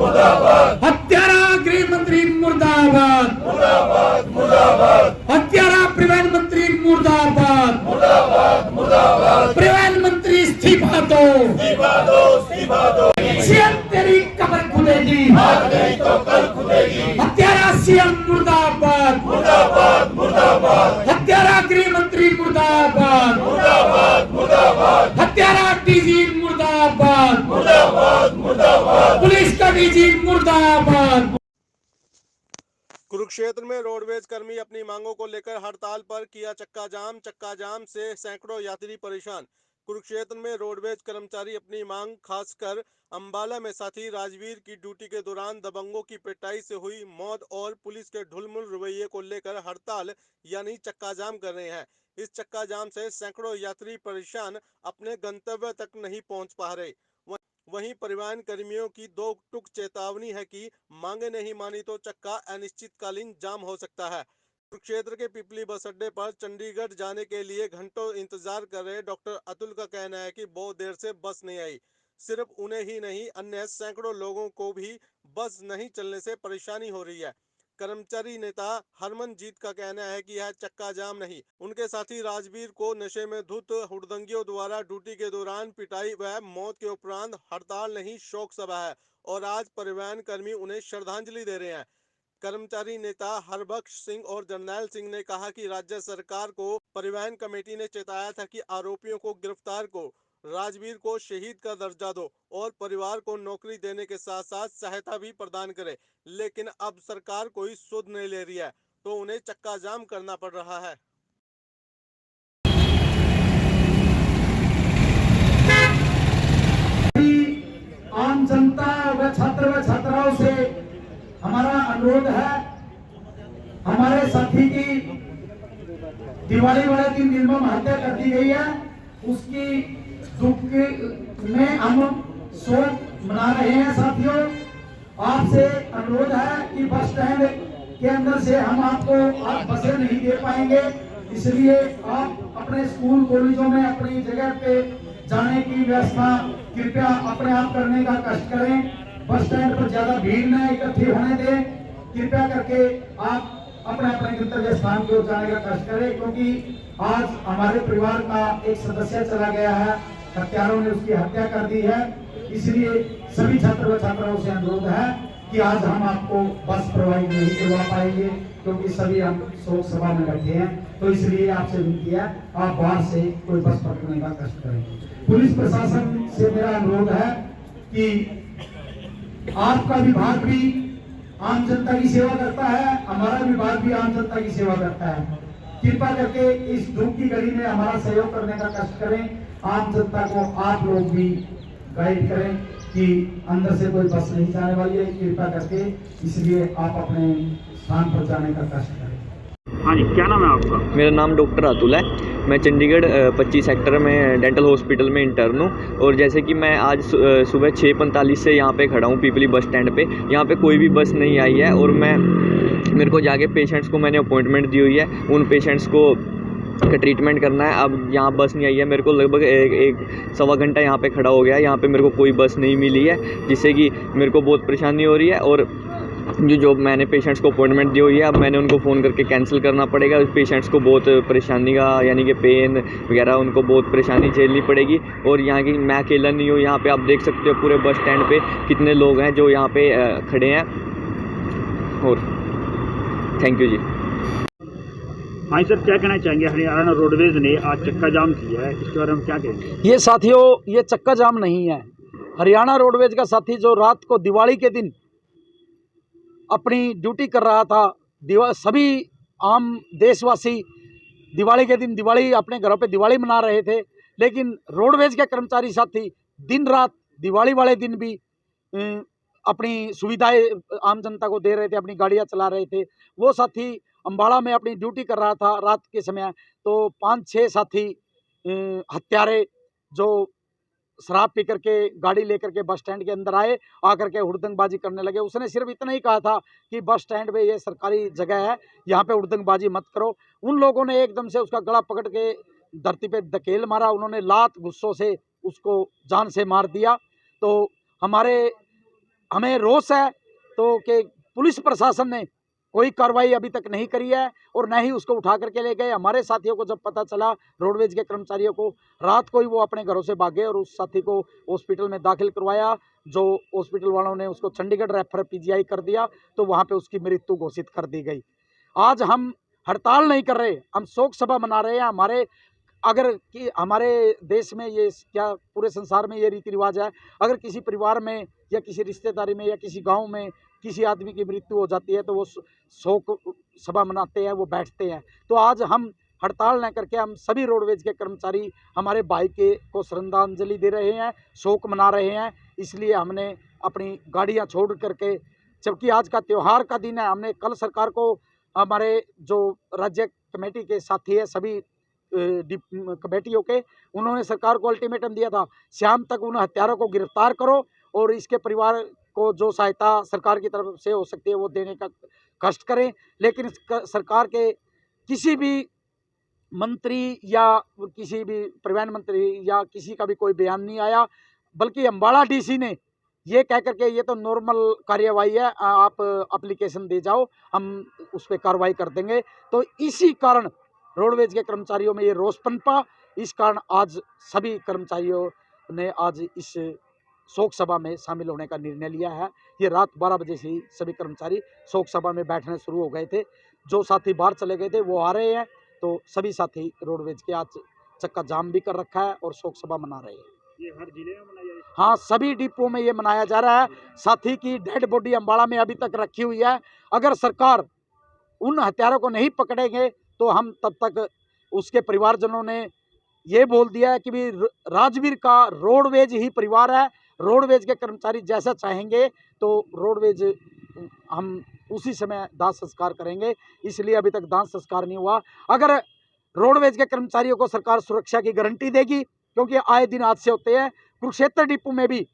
हत्यारा गृह मंत्री मुर्दाबाद, हत्यारा परिवहन मंत्री मुर्दाबाद, परिवहन मंत्री इस्तीफा दो, सीएम तेरी कब्र खुलेगी, हत्यारा सीएम मुर्दाबाद, हत्यारा गृह मंत्री मुर्दाबाद, हत्यारा डीजी मुर्दाबाद, पुलिस का डीजी मुर्दाबाद। कुरुक्षेत्र में रोडवेज कर्मी अपनी मांगों को लेकर हड़ताल पर किया चक्का जाम से सैकड़ों यात्री परेशान। कुरुक्षेत्र में रोडवेज कर्मचारी अपनी मांग खासकर अंबाला में साथी राजवीर की ड्यूटी के दौरान दबंगों की पिटाई से हुई मौत और पुलिस के ढुलमुल रवैये को लेकर हड़ताल यानी चक्का जाम कर रहे हैं। इस चक्का जाम से सैकड़ों यात्री परेशान अपने गंतव्य तक नहीं पहुंच पा रहे। वहीं परिवहन कर्मियों की दो टूक चेतावनी है कि मांगे नहीं मानी तो चक्का अनिश्चितकालीन जाम हो सकता है। कुरुक्षेत्र के पिपली बस अड्डे पर चंडीगढ़ जाने के लिए घंटों इंतजार कर रहे डॉक्टर अतुल का कहना है कि बहुत देर से बस नहीं आई। सिर्फ उन्हें ही नहीं, अन्य सैकड़ों लोगों को भी बस नहीं चलने से परेशानी हो रही है। कर्मचारी नेता हरमनजीत का कहना है कि यह चक्का जाम नहीं, उनके साथी राजवीर को नशे में धुत हुड़दंगियों द्वारा ड्यूटी के दौरान पिटाई व मौत के उपरांत हड़ताल नहीं शोक सभा है और आज परिवहन कर्मी उन्हें श्रद्धांजलि दे रहे हैं। कर्मचारी नेता हरबख्श सिंह और जरनैल सिंह ने कहा कि राज्य सरकार को परिवहन कमेटी ने चेताया था कि आरोपियों को गिरफ्तार को, राजवीर को शहीद का दर्जा दो और परिवार को नौकरी देने के साथ साथ सहायता भी प्रदान करे, लेकिन अब सरकार कोई सुध नहीं ले रही है तो उन्हें चक्का जाम करना पड़ रहा है। आम जनता व छात्र व छात्राओं से हमारा अनुरोध है, हमारे साथी की दिवाली वाले दिन निर्मम हत्या कर दी गई है, उसकी दुख में हम शोक मना रहे हैं। साथियों, आपसे अनुरोध है कि बस स्टैंड के अंदर से हम आपको आज बसें नहीं दे पाएंगे, इसलिए आप अपने स्कूल कॉलेजों में अपनी जगह पे जाने की व्यवस्था कृपया अपने आप करने का कष्ट करें। बस स्टैंड पर ज्यादा भीड़ न इकट्ठी होने दें। कृपया करके आप अपने अपने गंतव्य स्थान की ओर जाने का कष्ट करें, क्योंकि आज हमारे परिवार का एक सदस्य चला गया है, हत्यारों ने उसकी हत्या कर दी है। इसलिए सभी छात्र व छात्राओं से अनुरोध है कि आज हम आपको बस प्रोवाइड नहीं करवा पाएंगे, क्योंकि सभी हम शोक सभा में बैठे हैं। तो इसलिए आपसे विनती है, आप बाहर से कोई बस पकड़ने का कष्ट करें। पुलिस प्रशासन से मेरा अनुरोध है कि आपका विभाग भी आम जनता की सेवा करता है, हमारा विभाग भी आम जनता की सेवा करता है। कृपया करके इस दुख की घड़ी में हमारा सहयोग करने का कष्ट करें। आम जनता को आप लोग भी गाइड करें कि अंदर से कोई बस नहीं जाने वाली है, कृपया करके, इसलिए आप अपने स्थान पर जाने का कष्ट करें। हाँ जी, क्या नाम है आपका? मेरा नाम डॉक्टर अतुल है। मैं चंडीगढ़ 25 सेक्टर में डेंटल हॉस्पिटल में इंटर्न हूँ और जैसे कि मैं आज सुबह 6:45 से यहाँ पे खड़ा हूँ पिपली बस स्टैंड पे। यहाँ पे कोई भी बस नहीं आई है और मेरे को जाके पेशेंट्स को मैंने अपॉइंटमेंट दी हुई है, उन पेशेंट्स को का ट्रीटमेंट करना है। अब यहाँ बस नहीं आई है, मेरे को लगभग एक सवा घंटा यहाँ पे खड़ा हो गया है। यहाँ पे मेरे को कोई बस नहीं मिली है, जिससे कि मेरे को बहुत परेशानी हो रही है। और जो मैंने पेशेंट्स को अपॉइंटमेंट दी हुई है, अब मैंने उनको फ़ोन करके कैंसिल करना पड़ेगा। पेशेंट्स को बहुत परेशानी का यानी कि पेन वगैरह उनको बहुत परेशानी झेलनी पड़ेगी। और यहाँ की मैं अकेला नहीं हूँ, यहाँ पे आप देख सकते हो पूरे बस स्टैंड पे कितने लोग हैं जो यहाँ पे खड़े हैं। और थैंक यू जी। हाँ सर, क्या कहना चाहेंगे? हरियाणा रोडवेज ने आज चक्का जाम किया है, इसके बारे में क्या कहेंगे? ये साथियों, ये चक्का जाम नहीं है। हरियाणा रोडवेज का साथी जो रात को दिवाली के दिन अपनी ड्यूटी कर रहा था, सभी आम देशवासी दिवाली के दिन दिवाली अपने घरों पे दिवाली मना रहे थे, लेकिन रोडवेज के कर्मचारी साथी दिन रात दिवाली वाले दिन भी अपनी सुविधाएं आम जनता को दे रहे थे, अपनी गाड़ियां चला रहे थे। वो साथी अम्बाड़ा में अपनी ड्यूटी कर रहा था रात के समय, तो 5-6 साथी हत्यारे जो शराब पी करके गाड़ी लेकर के बस स्टैंड के अंदर आए, आकर के हुड़दंगबाजी करने लगे। उसने सिर्फ इतना ही कहा था कि बस स्टैंड पे ये सरकारी जगह है, यहाँ पे हुड़दंगबाजी मत करो। उन लोगों ने एकदम से उसका गला पकड़ के धरती पे धकेल मारा, उन्होंने लात गुस्सों से उसको जान से मार दिया। तो हमारे हमें रोष है तो कि पुलिस प्रशासन ने कोई कार्रवाई अभी तक नहीं करी है और न ही उसको उठा करके ले गए। हमारे साथियों को जब पता चला, रोडवेज के कर्मचारियों को, रात को ही वो अपने घरों से भागे और उस साथी को हॉस्पिटल में दाखिल करवाया। जो हॉस्पिटल वालों ने उसको चंडीगढ़ रेफर पीजीआई कर दिया, तो वहाँ पे उसकी मृत्यु घोषित कर दी गई। आज हम हड़ताल नहीं कर रहे, हम शोक सभा मना रहे हैं। हमारे देश में ये क्या पूरे संसार में ये रीति रिवाज है, अगर किसी परिवार में या किसी रिश्तेदारी में या किसी गांव में किसी आदमी की मृत्यु हो जाती है तो वो शोक सभा मनाते हैं, वो बैठते हैं। तो आज हम हड़ताल न करके हम सभी रोडवेज के कर्मचारी हमारे भाई को श्रद्धांजलि दे रहे हैं, शोक मना रहे हैं। इसलिए हमने अपनी गाड़ियां छोड़ करके, जबकि आज का त्यौहार का दिन है, हमने कल सरकार को, हमारे जो राज्य कमेटी के साथी है सभी कमेटियों के, उन्होंने सरकार को अल्टीमेटम दिया था, शाम तक उन हत्यारों को गिरफ्तार करो और इसके परिवार को जो सहायता सरकार की तरफ से हो सकती है वो देने का कष्ट करें। लेकिन सरकार के किसी भी मंत्री या किसी भी परिवहन मंत्री या किसी का भी कोई बयान नहीं आया, बल्कि अम्बाला डीसी ने ये कह करके ये तो नॉर्मल कार्यवाही है, आप एप्लीकेशन दे जाओ, हम उस पर कार्रवाई कर देंगे। तो इसी कारण रोडवेज के कर्मचारियों में ये रोष पनपा। इस कारण आज सभी कर्मचारियों ने आज इस शोक सभा में शामिल होने का निर्णय लिया है। ये रात 12 बजे से ही सभी कर्मचारी शोक सभा में बैठने शुरू हो गए थे। जो साथी बाहर चले गए थे वो आ रहे हैं, तो सभी साथी रोडवेज के आज चक्का जाम भी कर रखा है और शोक सभा मना रहे हैं। ये हर जिले में मनाया जाए? हाँ, सभी डिपो में ये मनाया जा रहा है। साथी की डेड बॉडी अम्बाड़ा में अभी तक रखी हुई है। अगर सरकार उन हत्यारों को नहीं पकड़ेंगे तो हम तब तक, उसके परिवारजनों ने ये बोल दिया है कि भी राजवीर का रोडवेज ही परिवार है, रोडवेज के कर्मचारी जैसा चाहेंगे तो रोडवेज हम उसी समय दाह संस्कार करेंगे। इसलिए अभी तक दाह संस्कार नहीं हुआ। अगर रोडवेज के कर्मचारियों को सरकार सुरक्षा की गारंटी देगी, क्योंकि आए दिन हादसे होते हैं, कुरुक्षेत्र डिपो में भी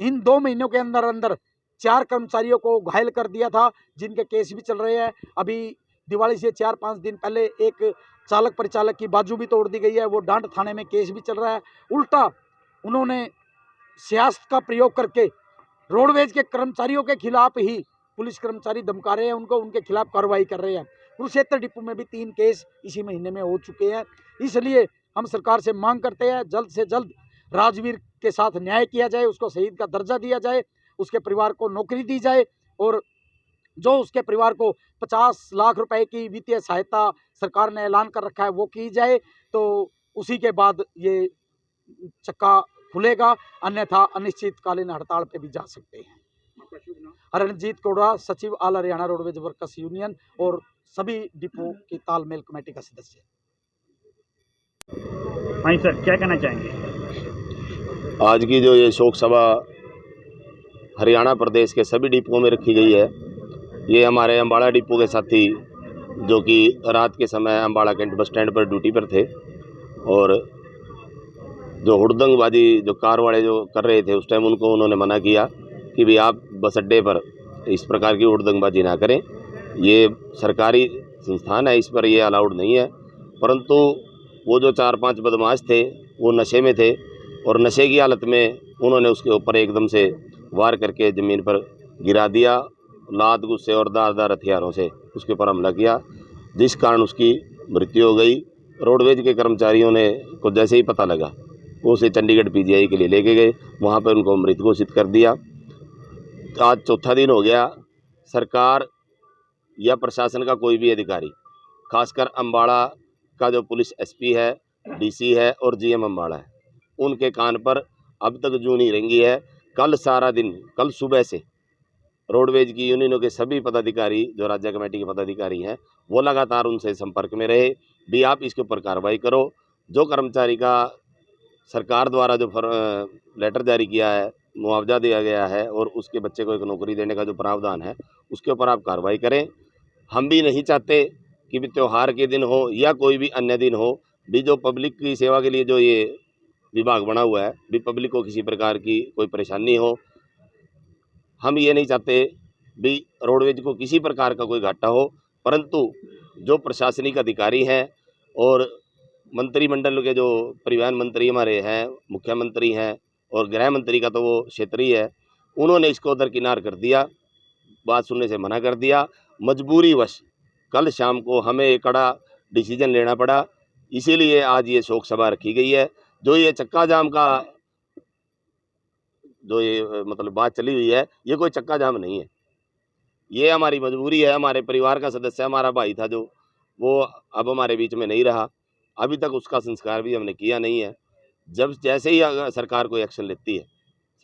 इन 2 महीनों के अंदर अंदर 4 कर्मचारियों को घायल कर दिया था, जिनके केस भी चल रहे हैं। अभी दिवाली से 4-5 दिन पहले एक चालक परिचालक की बाजू भी तोड़ दी गई है, वो डांट थाने में केस भी चल रहा है। उल्टा उन्होंने सियासत का प्रयोग करके रोडवेज के कर्मचारियों के खिलाफ ही पुलिस कर्मचारी धमका रहे हैं, उनके खिलाफ कार्रवाई कर रहे हैं। कुरुक्षेत्र डिपो में भी 3 केस इसी महीने में हो चुके हैं। इसलिए हम सरकार से मांग करते हैं, जल्द से जल्द राजवीर के साथ न्याय किया जाए, उसको शहीद का दर्जा दिया जाए, उसके परिवार को नौकरी दी जाए और जो उसके परिवार को 50 लाख रुपए की वित्तीय सहायता सरकार ने ऐलान कर रखा है वो की जाए। तो उसी के बाद ये चक्का खुलेगा, अन्यथा अनिश्चितकालीन हड़ताल पे भी जा सकते हैं। आपका शुभ नाम? रणजीत कोड़ा, सचिव all Haryana roadways workers union और सभी डिपो की तालमेल कमेटी का सदस्य। हाँ सर, क्या कहना चाहेंगे? आज की जो ये शोक सभा हरियाणा प्रदेश के सभी डिपों में रखी गई है, ये हमारे अम्बाड़ा डिपो के साथी जो कि रात के समय अम्बाड़ा कैंट बस स्टैंड पर ड्यूटी पर थे और जो हुड़दंगबाजी जो कार वाले जो कर रहे थे, उस टाइम उनको उन्होंने मना किया कि भाई आप बस अड्डे पर इस प्रकार की हुड़दंगबाजी ना करें, ये सरकारी संस्थान है, इस पर ये अलाउड नहीं है। परंतु वो जो 4-5 बदमाश थे वो नशे में थे और नशे की हालत में उन्होंने उसके ऊपर एकदम से वार करके ज़मीन पर गिरा दिया, लात गुस्से और धारदार हथियारों से उसके ऊपर हमला किया, जिस कारण उसकी मृत्यु हो गई। रोडवेज के कर्मचारियों ने को जैसे ही पता लगा वो उसे चंडीगढ़ पीजीआई के लिए लेके गए, वहाँ पर उनको मृत घोषित कर दिया। आज चौथा दिन हो गया, सरकार या प्रशासन का कोई भी अधिकारी, खासकर अम्बाड़ा का जो पुलिस एसपी है, डीसी है और जीएम अम्बाड़ा है, उनके कान पर अब तक जूं नहीं रेंगी है। कल सारा दिन, कल सुबह से रोडवेज की यूनियनों के सभी पदाधिकारी जो राज्य कमेटी के पदाधिकारी हैं वो लगातार उनसे संपर्क में रहे भी आप इसके ऊपर कार्रवाई करो। जो कर्मचारी का सरकार द्वारा जो लेटर जारी किया है, मुआवजा दिया गया है और उसके बच्चे को एक नौकरी देने का जो प्रावधान है, उसके ऊपर आप कार्रवाई करें। हम भी नहीं चाहते कि भी त्यौहार के दिन हो या कोई भी अन्य दिन हो, भी जो पब्लिक की सेवा के लिए जो ये विभाग बना हुआ है, भी पब्लिक को किसी प्रकार की कोई परेशानी हो। हम ये नहीं चाहते भी रोडवेज को किसी प्रकार का कोई घाटा हो, परंतु जो प्रशासनिक अधिकारी हैं और मंत्रिमंडल के जो परिवहन मंत्री हमारे हैं, मुख्यमंत्री हैं और गृह मंत्री का तो वो क्षेत्रीय है, उन्होंने इसको दरकिनार कर दिया, बात सुनने से मना कर दिया। मजबूरीवश कल शाम को हमें एक कड़ा डिसीजन लेना पड़ा, इसीलिए आज ये शोक सभा रखी गई है। जो ये चक्का जाम का जो ये मतलब बात चली हुई है, ये कोई चक्का जाम नहीं है, ये हमारी मजबूरी है। हमारे परिवार का सदस्य, हमारा भाई था जो, वो अब हमारे बीच में नहीं रहा, अभी तक उसका संस्कार भी हमने किया नहीं है। जब जैसे ही अगर सरकार कोई एक्शन लेती है,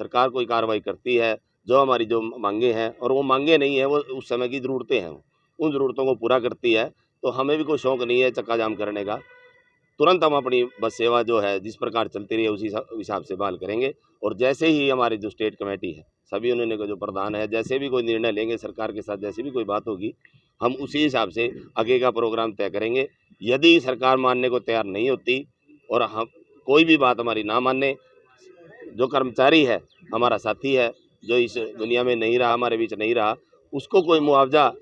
सरकार कोई कार्रवाई करती है, जो हमारी जो मांगे हैं, और वो मांगे नहीं है, वो उस समय की ज़रूरतें हैं, उन ज़रूरतों को पूरा करती है, तो हमें भी कोई शौक़ नहीं है चक्का जाम करने का। तुरंत हम अपनी बस सेवा जो है जिस प्रकार चलती रही है उसी हिसाब से बहाल करेंगे। और जैसे ही हमारी जो स्टेट कमेटी है, सभी उन्होंने जो प्रधान है, जैसे भी कोई निर्णय लेंगे सरकार के साथ, जैसी भी कोई बात होगी, हम उसी हिसाब से आगे का प्रोग्राम तय करेंगे। यदि सरकार मानने को तैयार नहीं होती और हम कोई भी बात हमारी ना माने, जो कर्मचारी है, हमारा साथी है, जो इस दुनिया में नहीं रहा, हमारे बीच नहीं रहा, उसको कोई मुआवजा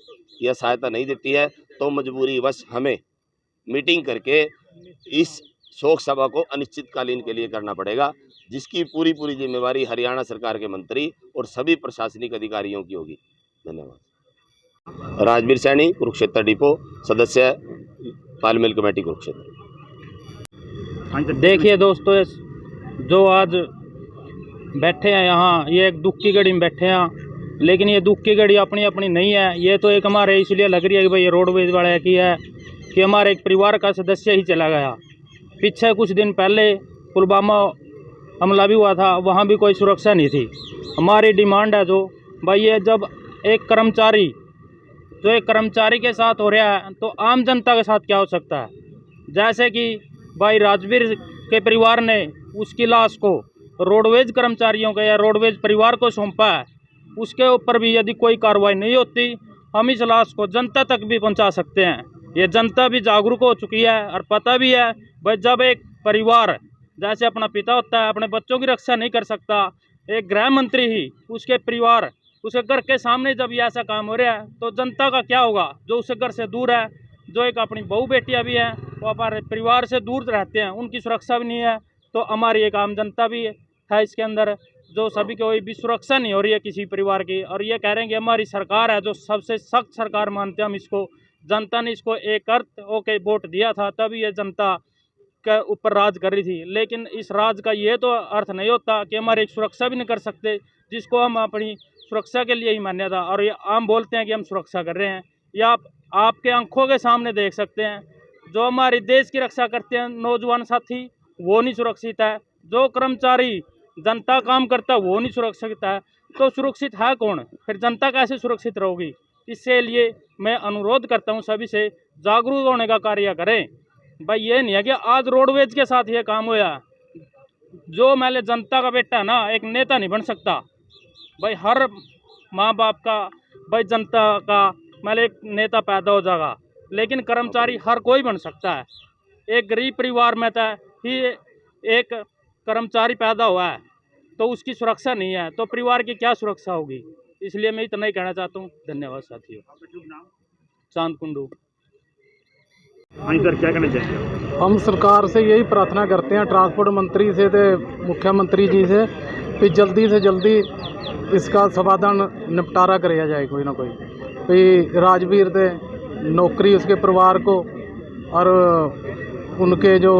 या सहायता नहीं देती है, तो मजबूरीवश हमें मीटिंग करके इस शोक सभा को अनिश्चितकालीन के लिए करना पड़ेगा, जिसकी पूरी जिम्मेवारी हरियाणा सरकार के मंत्री और सभी प्रशासनिक अधिकारियों की होगी। धन्यवाद। राजवीर सैनी, कुरुक्षेत्र डिपो, सदस्य तालमेल कमेटी कुरुक्षेत्र। देखिए दोस्तों, जो आज बैठे हैं यहाँ, ये एक दुख की घड़ी में बैठे हैं, लेकिन ये दुख की घड़ी अपनी अपनी नहीं है। ये तो एक हमारे इसलिए लग रही है कि भाई ये रोडवेज वाले की है कि हमारे एक परिवार का सदस्य ही चला गया। पीछे कुछ दिन पहले पुलवामा हमला भी हुआ था, वहाँ भी कोई सुरक्षा नहीं थी। हमारी डिमांड है जो भाई, ये जब एक कर्मचारी के साथ हो रहा है, तो आम जनता के साथ क्या हो सकता है। जैसे कि भाई राजवीर के परिवार ने उसकी लाश को रोडवेज कर्मचारियों के या रोडवेज परिवार को सौंपा है, उसके ऊपर भी यदि कोई कार्रवाई नहीं होती, हम इस लाश को जनता तक भी पहुंचा सकते हैं। ये जनता भी जागरूक हो चुकी है और पता भी है भाई, जब एक परिवार जैसे अपना पिता होता है, अपने बच्चों की रक्षा नहीं कर सकता, एक गृह मंत्री ही उसके परिवार, उसके घर के सामने जब ये ऐसा काम हो रहा है, तो जनता का क्या होगा जो उसके घर से दूर है, जो एक अपनी बहू बेटियाँ भी हैं, वो हमारे परिवार से दूर रहते हैं, उनकी सुरक्षा भी नहीं है। तो हमारी एक आम जनता भी है इसके अंदर, जो सभी कोई भी सुरक्षा नहीं हो रही है किसी परिवार की। और ये कह रहे हैं कि हमारी सरकार है जो सबसे सख्त सरकार मानते हैं हम इसको। जनता ने इसको एक अर्थ होके वोट दिया था, तभी ये जनता के ऊपर राज कर रही थी। लेकिन इस राज का ये तो अर्थ नहीं होता कि हमारी एक सुरक्षा भी नहीं कर सकते, जिसको हम अपनी सुरक्षा के लिए ही मान्य था। और ये आम बोलते हैं कि हम सुरक्षा कर रहे हैं। या आपके आंखों के सामने देख सकते हैं, जो हमारे देश की रक्षा करते हैं नौजवान साथी, वो नहीं सुरक्षित है। जो कर्मचारी जनता काम करता है वो नहीं सुरक्षित है, तो सुरक्षित है कौन? फिर जनता कैसे सुरक्षित रहोगी? इससे लिए मैं अनुरोध करता हूं सभी से, जागरूक होने का कार्य करें। भाई ये नहीं है कि आज रोडवेज के साथ ये काम होया। जो मैंने जनता का बेटा है ना, एक नेता नहीं बन सकता। भाई हर माँ बाप का, भाई जनता का मैंने एक नेता पैदा हो जाएगा, लेकिन कर्मचारी हर कोई बन सकता है। एक गरीब परिवार में था ही एक कर्मचारी पैदा हुआ है, तो उसकी सुरक्षा नहीं है, तो परिवार की क्या सुरक्षा होगी? इसलिए मैं इतना ही कहना चाहता हूँ। धन्यवाद साथियों। चांद कुंडू। हाँ सर, क्या कहना चाहिए? हम सरकार से यही प्रार्थना करते हैं, ट्रांसपोर्ट मंत्री से तो मुख्यमंत्री जी से, कि जल्दी से जल्दी इसका समाधान निपटारा कराया जाए कोई ना कोई। कि राजवीर दे नौकरी उसके परिवार को और उनके जो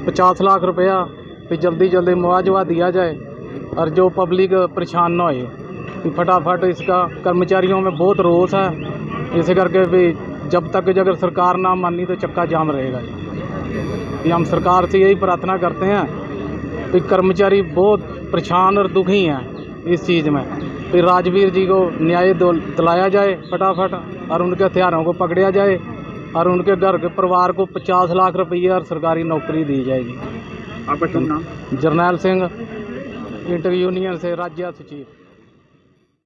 50 लाख रुपया भी जल्दी मुआवजा दिया जाए, और जो पब्लिक परेशान ना होए, कि फटाफट इसका कर्मचारियों में बहुत रोष है। इसे करके भी जब तक अगर सरकार ना मानी तो चक्का जाम रहेगा। कि हम सरकार से यही प्रार्थना करते हैं कि कर्मचारी बहुत परेशान और दुखी हैं इस चीज़ में। फिर राजवीर जी को न्याय दिलाया जाए फटाफट, और उनके हथियारों को पकड़ा जाए, और उनके घर के परिवार को 50 लाख रुपये और सरकारी नौकरी दी जाएगी। आपका शुभ नाम? जरनैल सिंह, इंटर यूनियन से राज्य सचिव।